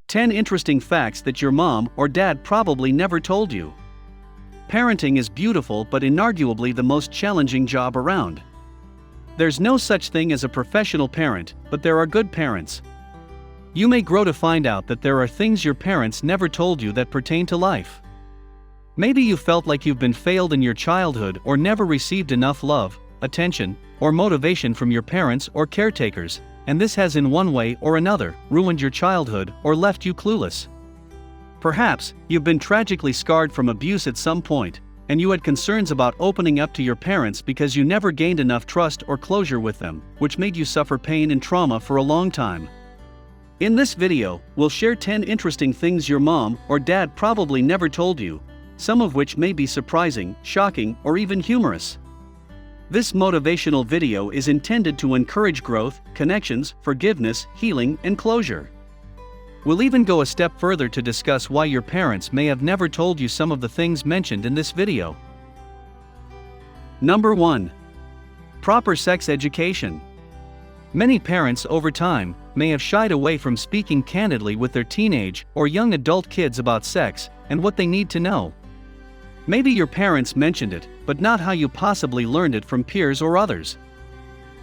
10 interesting facts that your mom or dad probably never told you. Parenting is beautiful but inarguably the most challenging job around. There's no such thing as a professional parent, but there are good parents. You may grow to find out that there are things your parents never told you that pertain to life. Maybe you felt like you've been failed in your childhood or never received enough love, attention, or motivation from your parents or caretakers, and this has in one way or another ruined your childhood or left you clueless. Perhaps you've been tragically scarred from abuse at some point, and you had concerns about opening up to your parents because you never gained enough trust or closure with them, which made you suffer pain and trauma for a long time. In this video, we'll share 10 interesting things your mom or dad probably never told you, some of which may be surprising, shocking, or even humorous. This motivational video is intended to encourage growth, connections, forgiveness, healing, and closure. We'll even go a step further to discuss why your parents may have never told you some of the things mentioned in this video. Number 1. Proper sex education. Many parents over time may have shied away from speaking candidly with their teenage or young adult kids about sex and what they need to know. Maybe your parents mentioned it, but not how you possibly learned it from peers or others.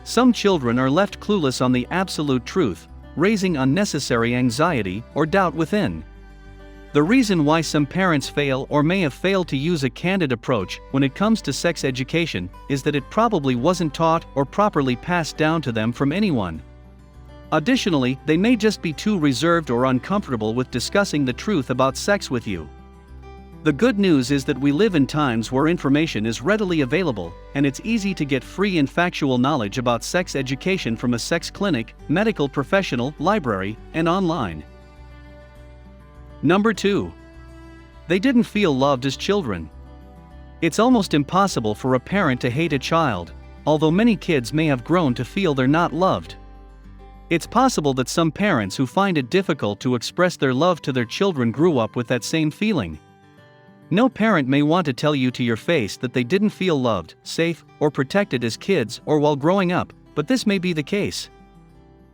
Some children are left clueless on the absolute truth, raising unnecessary anxiety or doubt within. The reason why some parents fail or may have failed to use a candid approach when it comes to sex education is that it probably wasn't taught or properly passed down to them from anyone. Additionally, they may just be too reserved or uncomfortable with discussing the truth about sex with you. The good news is that we live in times where information is readily available, and it's easy to get free and factual knowledge about sex education from a sex clinic, medical professional, library, and online. Number 2. They didn't feel loved as children. It's almost impossible for a parent to hate a child, although many kids may have grown to feel they're not loved. It's possible that some parents who find it difficult to express their love to their children grew up with that same feeling. No parent may want to tell you to your face that they didn't feel loved, safe, or protected as kids or while growing up, but this may be the case.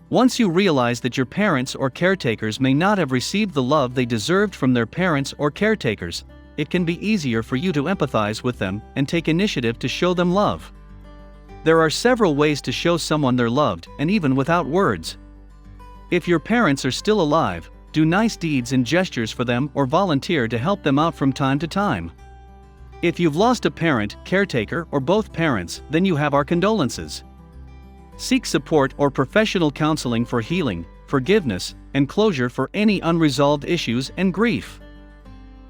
Once you realize that your parents or caretakers may not have received the love they deserved from their parents or caretakers, it can be easier for you to empathize with them and take initiative to show them love. There are several ways to show someone they're loved, and even without words. If your parents are still alive, do nice deeds and gestures for them or volunteer to help them out from time to time. If you've lost a parent, caretaker, or both parents, then you have our condolences. Seek support or professional counseling for healing, forgiveness, and closure for any unresolved issues and grief.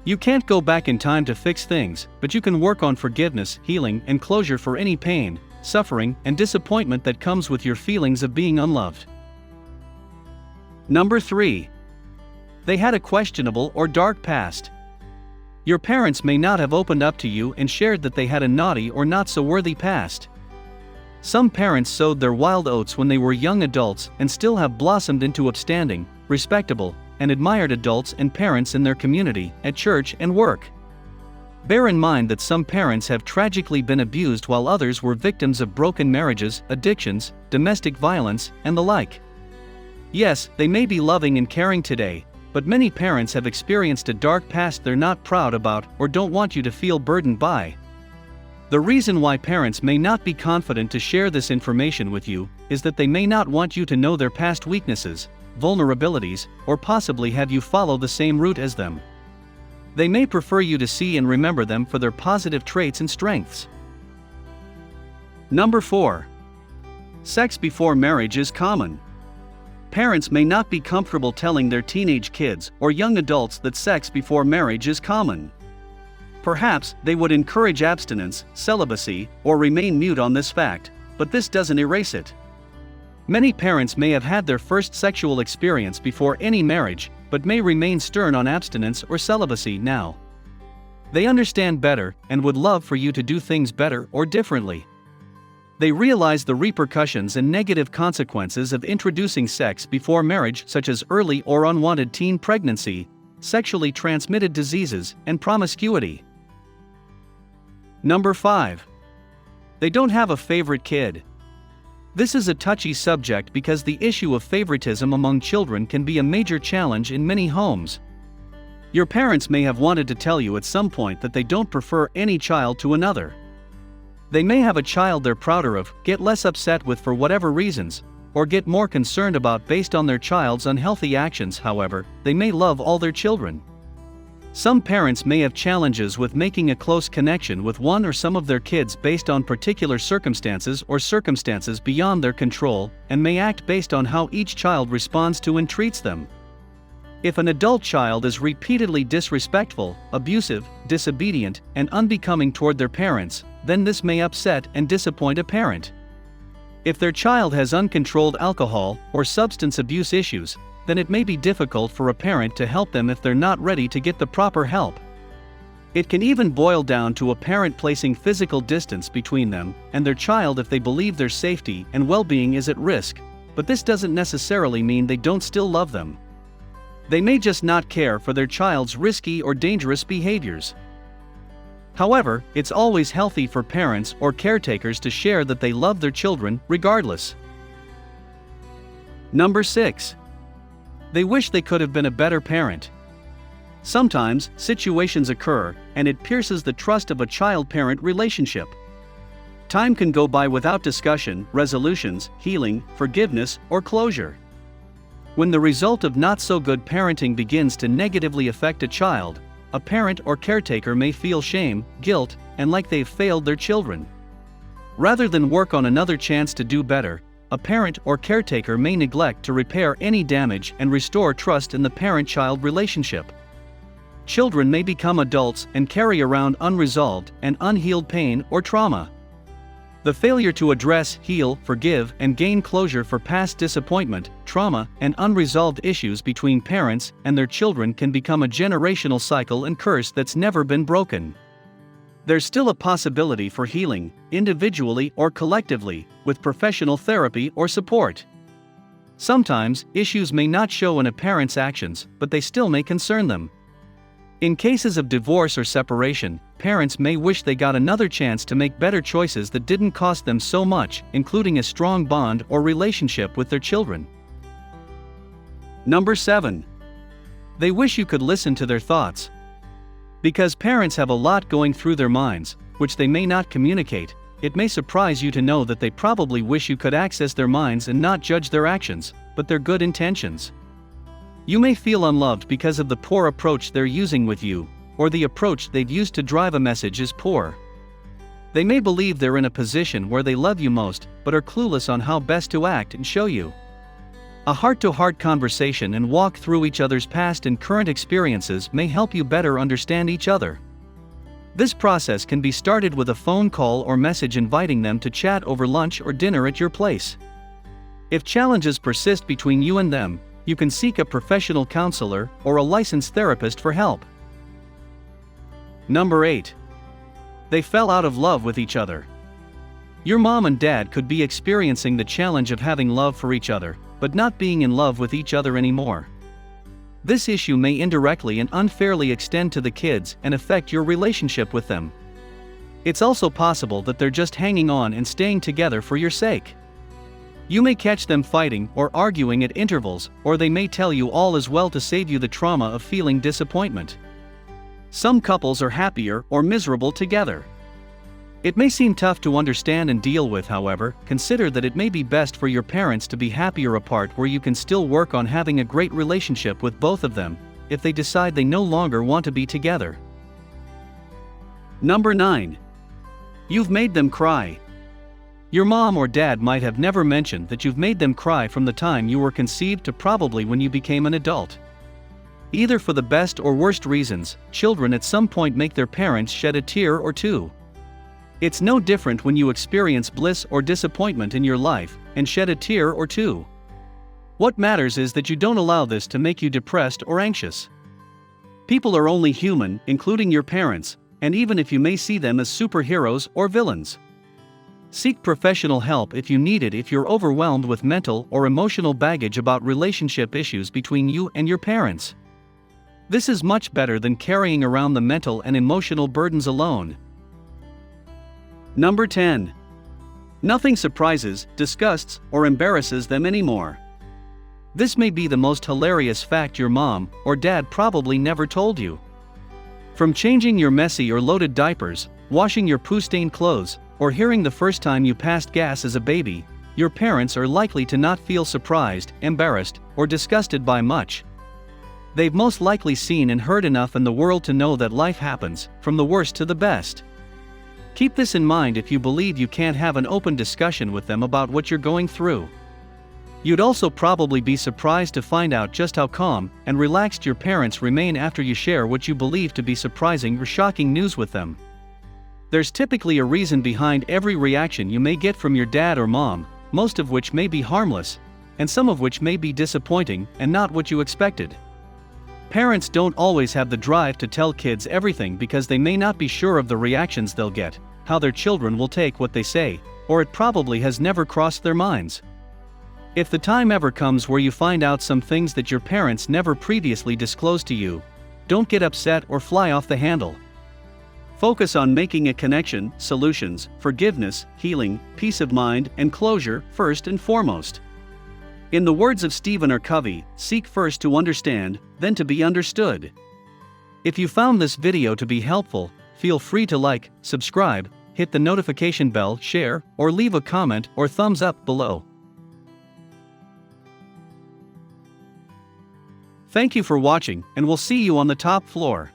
You can't go back in time to fix things, but you can work on forgiveness, healing, and closure for any pain, suffering, and disappointment that comes with your feelings of being unloved. Number 3. They had a questionable or dark past. Your parents may not have opened up to you and shared that they had a naughty or not so worthy past. Some parents sowed their wild oats when they were young adults and still have blossomed into upstanding, respectable, and admired adults and parents in their community, at church and work. Bear in mind that some parents have tragically been abused while others were victims of broken marriages, addictions, domestic violence, and the like. Yes, they may be loving and caring today, but many parents have experienced a dark past they're not proud about or don't want you to feel burdened by. The reason why parents may not be confident to share this information with you is that they may not want you to know their past weaknesses, vulnerabilities, or possibly have you follow the same route as them. They may prefer you to see and remember them for their positive traits and strengths. Number 4. Sex before marriage is common. Parents may not be comfortable telling their teenage kids or young adults that sex before marriage is common. Perhaps they would encourage abstinence, celibacy, or remain mute on this fact, but this doesn't erase it. Many parents may have had their first sexual experience before any marriage, but may remain stern on abstinence or celibacy now. They understand better and would love for you to do things better or differently. They realize the repercussions and negative consequences of introducing sex before marriage, such as early or unwanted teen pregnancy, sexually transmitted diseases, and promiscuity. Number 5. They don't have a favorite kid. This is a touchy subject because the issue of favoritism among children can be a major challenge in many homes. Your parents may have wanted to tell you at some point that they don't prefer any child to another. They may have a child they're prouder of, get less upset with for whatever reasons, or get more concerned about based on their child's unhealthy actions. However, they may love all their children. Some parents may have challenges with making a close connection with one or some of their kids based on particular circumstances or circumstances beyond their control, and may act based on how each child responds to and treats them. If an adult child is repeatedly disrespectful, abusive, disobedient, and unbecoming toward their parents, then this may upset and disappoint a parent. If their child has uncontrolled alcohol or substance abuse issues, then it may be difficult for a parent to help them if they're not ready to get the proper help. It can even boil down to a parent placing physical distance between them and their child if they believe their safety and well-being is at risk, but this doesn't necessarily mean they don't still love them. They may just not care for their child's risky or dangerous behaviors. However, it's always healthy for parents or caretakers to share that they love their children regardless. Number 6. They wish they could have been a better parent. Sometimes, situations occur, and it pierces the trust of a child-parent relationship. Time can go by without discussion, resolutions, healing, forgiveness, or closure. When the result of not-so-good parenting begins to negatively affect a child, a parent or caretaker may feel shame, guilt, and like they've failed their children. Rather than work on another chance to do better, a parent or caretaker may neglect to repair any damage and restore trust in the parent-child relationship. Children may become adults and carry around unresolved and unhealed pain or trauma. The failure to address, heal, forgive, and gain closure for past disappointment, trauma, and unresolved issues between parents and their children can become a generational cycle and curse that's never been broken. There's still a possibility for healing, individually or collectively, with professional therapy or support. Sometimes, issues may not show in a parent's actions, but they still may concern them. In cases of divorce or separation, parents may wish they got another chance to make better choices that didn't cost them so much, including a strong bond or relationship with their children. Number 7. They wish you could listen to their thoughts. Because parents have a lot going through their minds, which they may not communicate, it may surprise you to know that they probably wish you could access their minds and not judge their actions, but their good intentions. You may feel unloved because of the poor approach they're using with you, or the approach they've used to drive a message is poor. They may believe they're in a position where they love you most, but are clueless on how best to act and show you. A heart-to-heart conversation and walk through each other's past and current experiences may help you better understand each other. This process can be started with a phone call or message inviting them to chat over lunch or dinner at your place. If challenges persist between you and them, you can seek a professional counselor or a licensed therapist for help. Number 8. They fell out of love with each other. Your mom and dad could be experiencing the challenge of having love for each other, but not being in love with each other anymore. This issue may indirectly and unfairly extend to the kids and affect your relationship with them. It's also possible that they're just hanging on and staying together for your sake. You may catch them fighting or arguing at intervals, or they may tell you all is well to save you the trauma of feeling disappointment. Some couples are happier or miserable together. It may seem tough to understand and deal with. However, consider that it may be best for your parents to be happier apart, where you can still work on having a great relationship with both of them, if they decide they no longer want to be together. Number 9. You've made them cry. Your mom or dad might have never mentioned that you've made them cry from the time you were conceived to probably when you became an adult. Either for the best or worst reasons, children at some point make their parents shed a tear or two. It's no different when you experience bliss or disappointment in your life and shed a tear or two. What matters is that you don't allow this to make you depressed or anxious. People are only human, including your parents, and even if you may see them as superheroes or villains. Seek professional help if you need it if you're overwhelmed with mental or emotional baggage about relationship issues between you and your parents. This is much better than carrying around the mental and emotional burdens alone. Number 10. Nothing surprises, disgusts, or embarrasses them anymore. This may be the most hilarious fact your mom or dad probably never told you. From changing your messy or loaded diapers, washing your poo-stained clothes, or hearing the first time you passed gas as a baby, your parents are likely to not feel surprised, embarrassed, or disgusted by much. They've most likely seen and heard enough in the world to know that life happens, from the worst to the best. Keep this in mind if you believe you can't have an open discussion with them about what you're going through. You'd also probably be surprised to find out just how calm and relaxed your parents remain after you share what you believe to be surprising or shocking news with them. There's typically a reason behind every reaction you may get from your dad or mom, most of which may be harmless, and some of which may be disappointing and not what you expected. Parents don't always have the drive to tell kids everything because they may not be sure of the reactions they'll get, how their children will take what they say, or it probably has never crossed their minds. If the time ever comes where you find out some things that your parents never previously disclosed to you, don't get upset or fly off the handle. Focus on making a connection, solutions, forgiveness, healing, peace of mind, and closure first and foremost. In the words of Stephen R. Covey, seek first to understand, then to be understood. If you found this video to be helpful, feel free to like, subscribe, hit the notification bell, share, or leave a comment or thumbs up below. Thank you for watching, and we'll see you on the top floor.